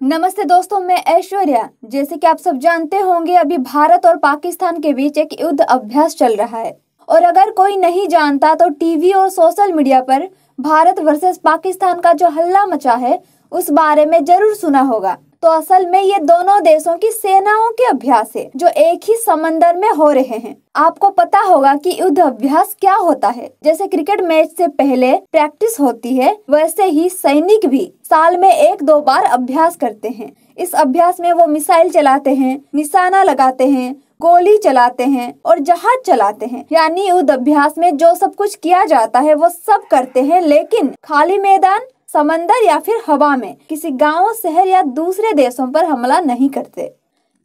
नमस्ते दोस्तों, मैं ऐश्वर्या। जैसे कि आप सब जानते होंगे, अभी भारत और पाकिस्तान के बीच एक युद्ध अभ्यास चल रहा है। और अगर कोई नहीं जानता तो टीवी और सोशल मीडिया पर भारत वर्सेस पाकिस्तान का जो हल्ला मचा है उस बारे में जरूर सुना होगा। तो असल में ये दोनों देशों की सेनाओं के अभ्यास है जो एक ही समंदर में हो रहे हैं। आपको पता होगा कि युद्ध अभ्यास क्या होता है। जैसे क्रिकेट मैच से पहले प्रैक्टिस होती है, वैसे ही सैनिक भी साल में 1-2 बार अभ्यास करते हैं। इस अभ्यास में वो मिसाइल चलाते हैं, निशाना लगाते हैं, गोली चलाते हैं और जहाज चलाते हैं। यानी युद्ध अभ्यास में जो सब कुछ किया जाता है वो सब करते हैं, लेकिन खाली मैदान, समंदर या फिर हवा में किसी गांव, शहर या दूसरे देशों पर हमला नहीं करते।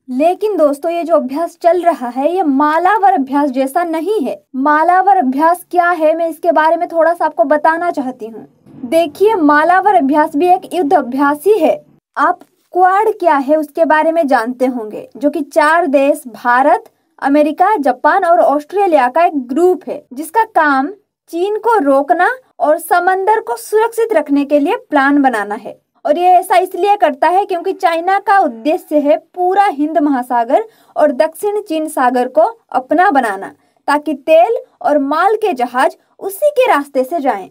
लेकिन दोस्तों, ये जो अभ्यास चल रहा है ये मालावर अभ्यास जैसा नहीं है। मालावर अभ्यास क्या है, मैं इसके बारे में थोड़ा सा आपको बताना चाहती हूँ। देखिए, मालावर अभ्यास भी एक युद्ध अभ्यास ही है। आप क्वाड क्या है उसके बारे में जानते होंगे, जो कि 4 देश भारत, अमेरिका, जापान और ऑस्ट्रेलिया का एक ग्रुप है जिसका काम चीन को रोकना और समंदर को सुरक्षित रखने के लिए प्लान बनाना है। और ये ऐसा इसलिए करता है क्योंकि चाइना का उद्देश्य है पूरा हिंद महासागर और दक्षिण चीन सागर को अपना बनाना, ताकि तेल और माल के जहाज उसी के रास्ते से जाएं।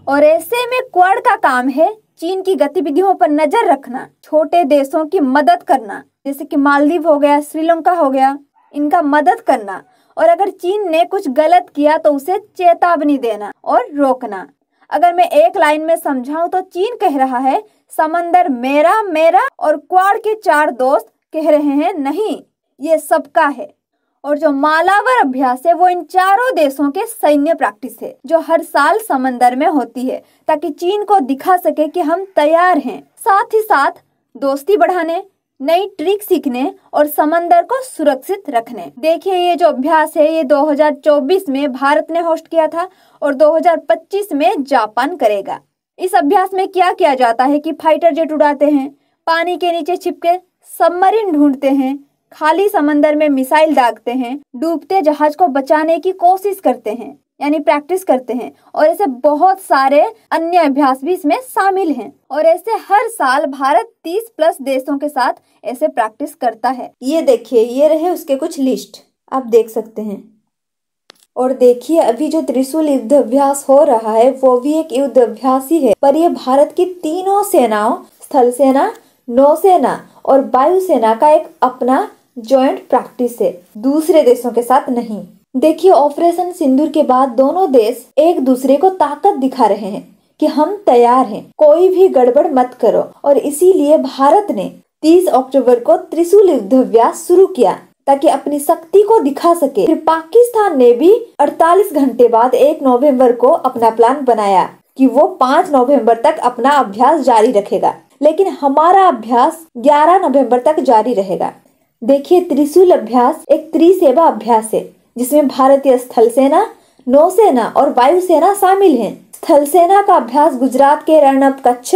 और ऐसे में क्वाड का काम है चीन की गतिविधियों पर नजर रखना, छोटे देशों की मदद करना, जैसे कि मालदीव हो गया, श्रीलंका हो गया, इनका मदद करना। और अगर चीन ने कुछ गलत किया तो उसे चेतावनी देना और रोकना। अगर मैं एक लाइन में समझाऊं तो चीन कह रहा है समंदर मेरा मेरा, और क्वाड के 4 दोस्त कह रहे हैं नहीं, ये सबका है। और जो मालावर अभ्यास है वो इन 4 देशों के सैन्य प्रैक्टिस है जो हर साल समंदर में होती है, ताकि चीन को दिखा सके कि हम तैयार हैं। साथ ही साथ दोस्ती बढ़ाने, नई ट्रिक सीखने और समंदर को सुरक्षित रखने। देखिए, ये जो अभ्यास है ये 2024 में भारत ने होस्ट किया था और 2025 में जापान करेगा। इस अभ्यास में क्या किया जाता है कि फाइटर जेट उड़ाते हैं, पानी के नीचे छिपके सबमरीन ढूंढते हैं, खाली समंदर में मिसाइल दागते हैं, डूबते जहाज को बचाने की कोशिश करते हैं, यानी प्रैक्टिस करते हैं। और ऐसे बहुत सारे अन्य अभ्यास भी इसमें शामिल हैं। और ऐसे हर साल भारत 30+ देशों के साथ ऐसे प्रैक्टिस करता है। ये देखिए, ये रहे उसके कुछ लिस्ट, आप देख सकते हैं। और देखिए, अभी जो त्रिशूल युद्ध अभ्यास हो रहा है वो भी एक युद्ध अभ्यास ही है, पर ये भारत की तीनों सेनाओं, स्थल सेना, नौसेना और वायुसेना का एक अपना जॉइंट प्रैक्टिस है, दूसरे देशों के साथ नहीं। देखिए, ऑपरेशन सिंदूर के बाद दोनों देश एक दूसरे को ताकत दिखा रहे हैं कि हम तैयार हैं, कोई भी गड़बड़ मत करो। और इसीलिए भारत ने 30 अक्टूबर को त्रिशूल युद्ध अभ्यास शुरू किया ताकि अपनी शक्ति को दिखा सके। फिर पाकिस्तान ने भी 48 घंटे बाद 1 नवंबर को अपना प्लान बनाया कि वो 5 नवंबर तक अपना अभ्यास जारी रखेगा, लेकिन हमारा अभ्यास 11 नवंबर तक जारी रहेगा। देखिए, त्रिशूल अभ्यास एक त्रिसेवा अभ्यास है जिसमें भारतीय स्थल सेना, नौसेना और वायुसेना शामिल हैं। स्थल सेना का अभ्यास गुजरात के रण ऑफ कच्छ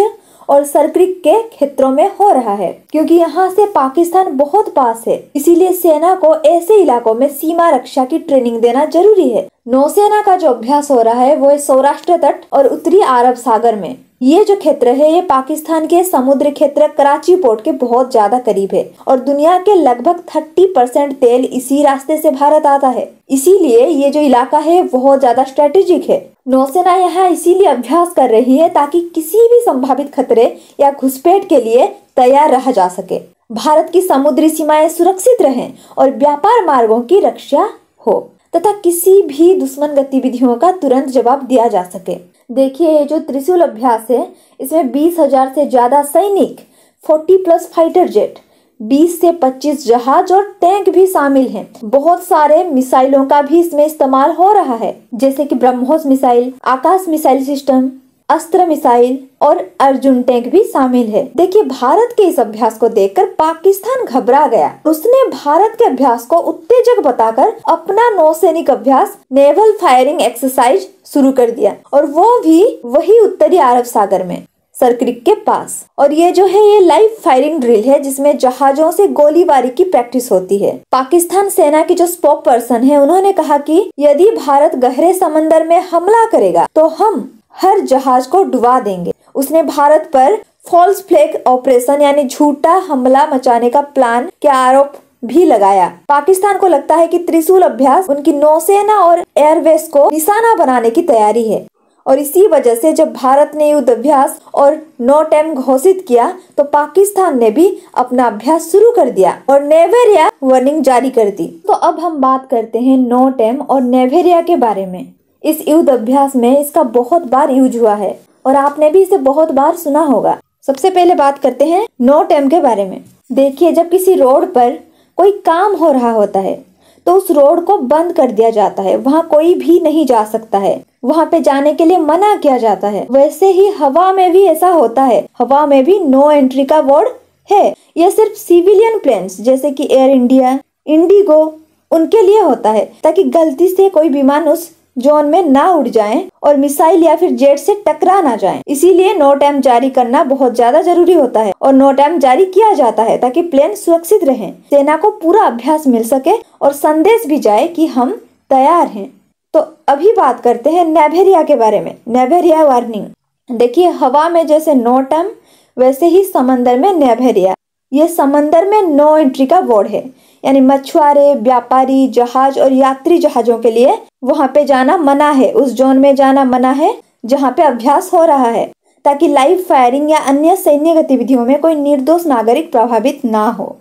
और सरक्रिक के क्षेत्रों में हो रहा है, क्योंकि यहाँ से पाकिस्तान बहुत पास है। इसीलिए सेना को ऐसे इलाकों में सीमा रक्षा की ट्रेनिंग देना जरूरी है। नौसेना का जो अभ्यास हो रहा है वो है सौराष्ट्र तट और उत्तरी अरब सागर में। ये जो क्षेत्र है ये पाकिस्तान के समुद्र क्षेत्र कराची पोर्ट के बहुत ज्यादा करीब है और दुनिया के लगभग 30% तेल इसी रास्ते से भारत आता है। इसीलिए ये जो इलाका है बहुत ज्यादा स्ट्रेटेजिक है। नौसेना यहाँ इसीलिए अभ्यास कर रही है ताकि किसी भी संभावित खतरे या घुसपैठ के लिए तैयार रहा जा सके, भारत की समुद्री सीमाएं सुरक्षित रहें और व्यापार मार्गों की रक्षा हो तथा किसी भी दुश्मन गतिविधियों का तुरंत जवाब दिया जा सके। देखिए, ये जो त्रिशूल अभ्यास है इसमें 20,000 से ज्यादा सैनिक, 40+ फाइटर जेट, 20 से 25 जहाज और टैंक भी शामिल हैं। बहुत सारे मिसाइलों का भी इसमें इस्तेमाल हो रहा है, जैसे कि ब्रह्मोस मिसाइल, आकाश मिसाइल सिस्टम, अस्त्र मिसाइल और अर्जुन टैंक भी शामिल है। देखिए, भारत के इस अभ्यास को देखकर पाकिस्तान घबरा गया। उसने भारत के अभ्यास को उत्तेजक बताकर अपना नौसैनिक अभ्यास नेवल फायरिंग एक्सरसाइज शुरू कर दिया, और वो भी वही उत्तरी अरब सागर में, सरक्रिक के पास। और ये जो है ये लाइव फायरिंग ड्रिल है जिसमें जहाजों से गोलीबारी की प्रैक्टिस होती है। पाकिस्तान सेना की जो स्पोक पर्सन है उन्होंने कहा कि यदि भारत गहरे समंदर में हमला करेगा तो हम हर जहाज को डुबा देंगे। उसने भारत पर फॉल्स फ्लैग ऑपरेशन यानी झूठा हमला मचाने का प्लान के आरोप भी लगाया। पाकिस्तान को लगता है कि त्रिशूल अभ्यास उनकी नौसेना और एयरबेस को निशाना बनाने की तैयारी है और इसी वजह से जब भारत ने युद्ध अभ्यास और नो टाइम घोषित किया तो पाकिस्तान ने भी अपना अभ्यास शुरू कर दिया और नेवेरिया वार्निंग जारी कर दी। तो अब हम बात करते हैं नो टाइम और नेवेरिया के बारे में। इस युद्ध अभ्यास में इसका बहुत बार यूज हुआ है और आपने भी इसे बहुत बार सुना होगा। सबसे पहले बात करते हैं नो टाइम के बारे में। देखिए, जब किसी रोड पर कोई काम हो रहा होता है तो उस रोड को बंद कर दिया जाता है, वहाँ कोई भी नहीं जा सकता है, वहाँ पे जाने के लिए मना किया जाता है। वैसे ही हवा में भी ऐसा होता है, हवा में भी नो एंट्री का बोर्ड है। यह सिर्फ सिविलियन प्लेन्स जैसे कि एयर इंडिया, इंडिगो उनके लिए होता है ताकि गलती से कोई विमान उस जोन में ना उड़ जाएं और मिसाइल या फिर जेट से टकरा ना जाएं। इसीलिए नो टाइम जारी करना बहुत ज्यादा जरूरी होता है और नो टाइम जारी किया जाता है ताकि प्लेन सुरक्षित रहें, सेना को पूरा अभ्यास मिल सके और संदेश भी जाए कि हम तैयार हैं। तो अभी बात करते हैं नेवेरिया के बारे में। नेवेरिया वार्निंग। देखिए, हवा में जैसे नो टाइम वैसे ही समंदर में नेवेरिया। ये समंदर में नो एंट्री का बोर्ड है, यानी मछुआरे, व्यापारी जहाज और यात्री जहाजों के लिए वहां पे जाना मना है, उस जोन में जाना मना है जहां पे अभ्यास हो रहा है, ताकि लाइव फायरिंग या अन्य सैन्य गतिविधियों में कोई निर्दोष नागरिक प्रभावित ना हो।